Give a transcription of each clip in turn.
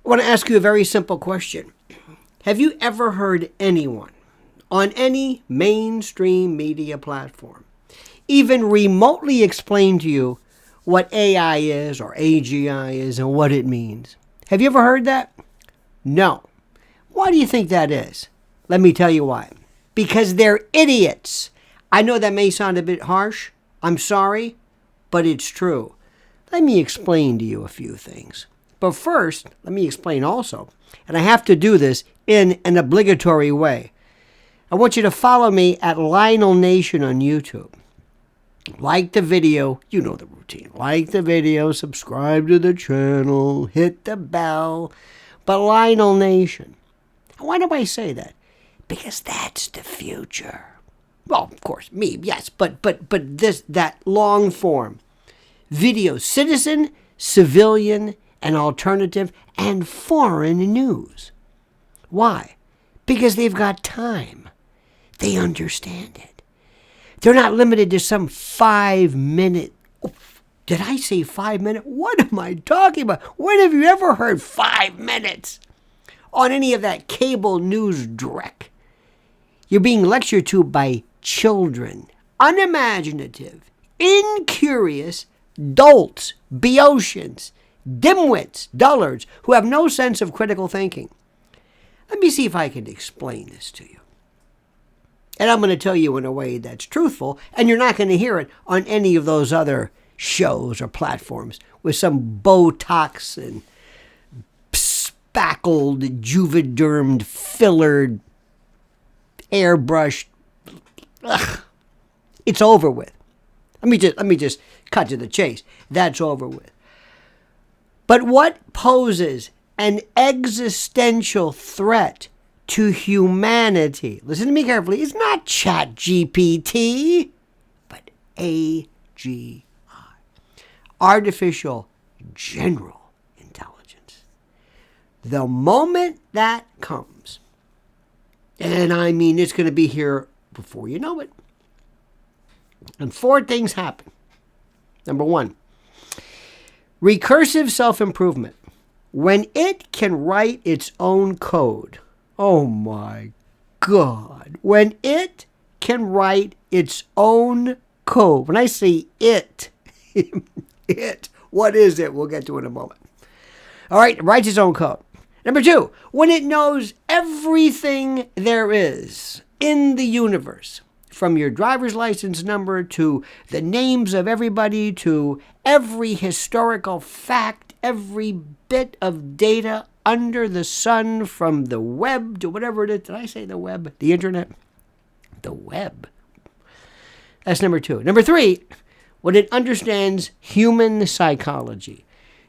I want to ask you a very simple question. Have you ever heard anyone on any mainstream media platform even remotely explain to you what AI is or AGI is and what it means? Have you ever heard that? No. Why do you think that is? Let me tell you why. Because they're idiots. I know that may sound a bit harsh. I'm sorry, but it's true. Let me explain to you a few things. But first, let me explain also, and I have to do this in an obligatory way. I want you to follow me at LionelNation on YouTube. Like the video, you know the routine. Like the video, subscribe to the channel, hit the bell. But LionelNation. Why do I say that? Because that's the future. Well, of course, me, yes, but that long form video, citizen, civilian, and alternative, and foreign news. Why? Because they've got time. They understand it. They're not limited to some 5-minute. Oh, did I say 5 minutes? What am I talking about? When have you ever heard 5 minutes on any of that cable news dreck? You're being lectured to by children, unimaginative, incurious, dolts, Boeotians, dimwits, dullards, who have no sense of critical thinking. Let me see if I can explain this to you. And I'm going to tell you in a way that's truthful, and you're not going to hear it on any of those other shows or platforms with some Botox and spackled, juvedermed, fillered, airbrushed. Ugh. It's over with. Let me just cut to the chase. That's over with. But what poses an existential threat to humanity, listen to me carefully, is not ChatGPT, but AGI, artificial general intelligence. The moment that comes, and I mean it's going to be here before you know it, and 4 things happen. Number 1, recursive self-improvement. When it can write its own code, oh my God, when it can write its own code. When I say it, what is it? We'll get to it in a moment. All right, it writes its own code. Number 2, when it knows everything there is in the universe, from your driver's license number to the names of everybody to every historical fact, every bit of data under the sun, from the web to whatever it is. Did I say the web? The internet? The web. That's number 2. Number 3, when it understands human psychology,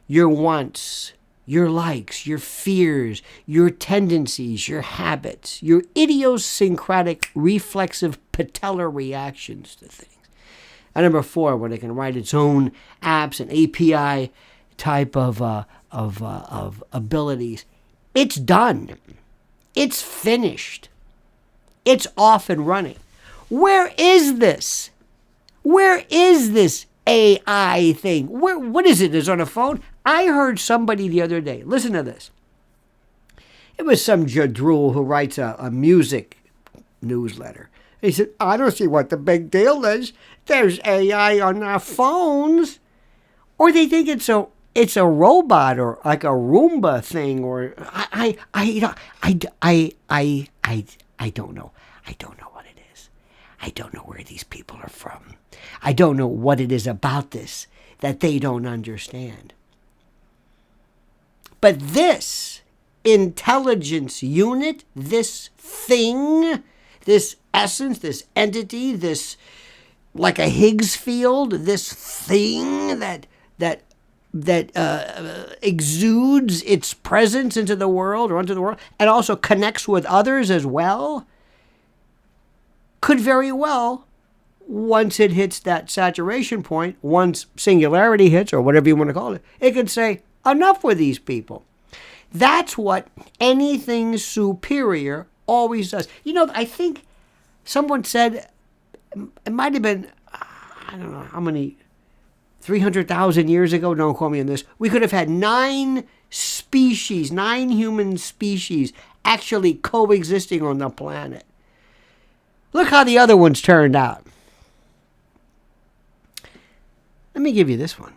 your wants, your likes, your fears, your tendencies, your habits, your idiosyncratic reflexive patellar reactions to things. And number 4, when it can write its own apps and API type of abilities, it's done. It's finished. It's off and running. Where is this? Where is this AI thing? What is it? Is it on a phone? I heard somebody the other day. Listen to this. It was some jadrul who writes a music newsletter. He said, I don't see what the big deal is. There's AI on our phones. Or they think it's a robot or like a Roomba thing, or I don't know. I don't know what it is. I don't know where these people are from. I don't know what it is about this that they don't understand. But this intelligence unit, this thing, this essence, this entity, this like a Higgs field, this thing that exudes its presence into the world or onto the world, and also connects with others as well, could very well, once it hits that saturation point, once singularity hits, or whatever you want to call it, it could say, enough with these people. That's what anything superior always does. You know, I think someone said, it might have been, I don't know how many, 300,000 years ago, don't quote me on this, we could have had 9 species, 9 human species actually coexisting on the planet. Look how the other ones turned out. Let me give you this one.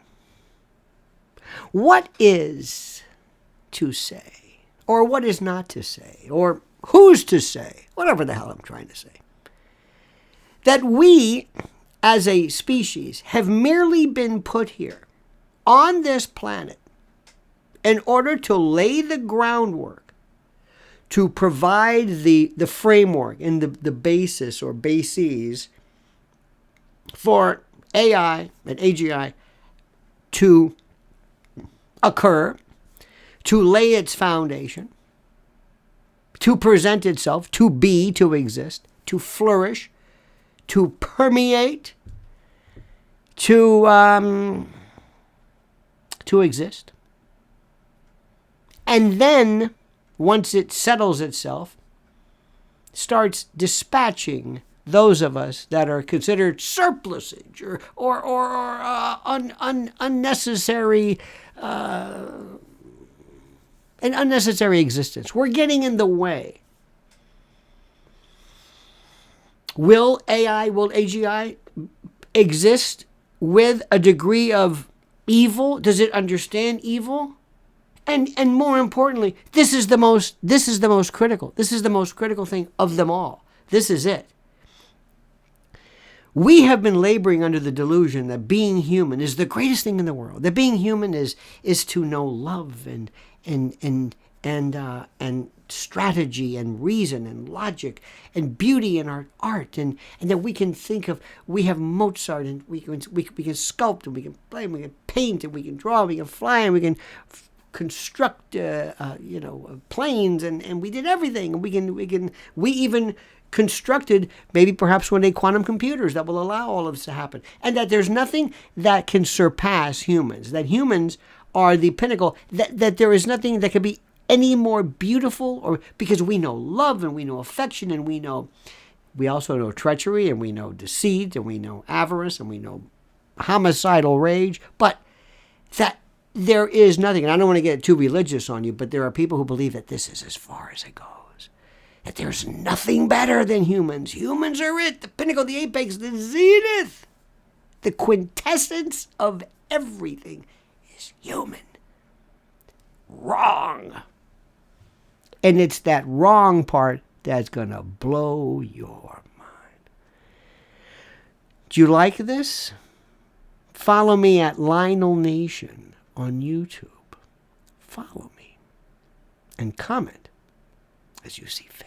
What is to say, or what is not to say, or who's to say, whatever the hell I'm trying to say, that we as a species have merely been put here on this planet in order to lay the groundwork to provide the framework and the basis or bases for AI and AGI to occur, to lay its foundation, to present itself, to be, to exist, to flourish, to permeate, to exist. And then, once it settles itself, starts dispatching those of us that are considered surplusage or unnecessary, an unnecessary existence. We're getting in the way. Will AGI exist with a degree of evil? Does it understand evil? And more importantly, this is the most critical. This is the most critical thing of them all. This is it. We have been laboring under the delusion that being human is the greatest thing in the world. That being human is to know love and strategy and reason and logic and beauty in our art, and that we can think of, we have Mozart, and we can sculpt, and we can play, and we can paint, and we can draw, and we can fly, and we can construct planes, and we did everything, and we even constructed maybe perhaps one day quantum computers that will allow all of this to happen, and that there's nothing that can surpass humans, that humans are the pinnacle, that there is nothing that could be any more beautiful, or because we know love and we know affection and we also know treachery and we know deceit and we know avarice and we know homicidal rage, but that there is nothing, and I don't want to get too religious on you, but there are people who believe that this is as far as it goes, that there's nothing better than humans. Humans are it, the pinnacle, the apex, the zenith, the quintessence of everything is human. Wrong. And it's that wrong part that's going to blow your mind. Do you like this? Follow me at LionelNation on YouTube. Follow me and comment as you see fit.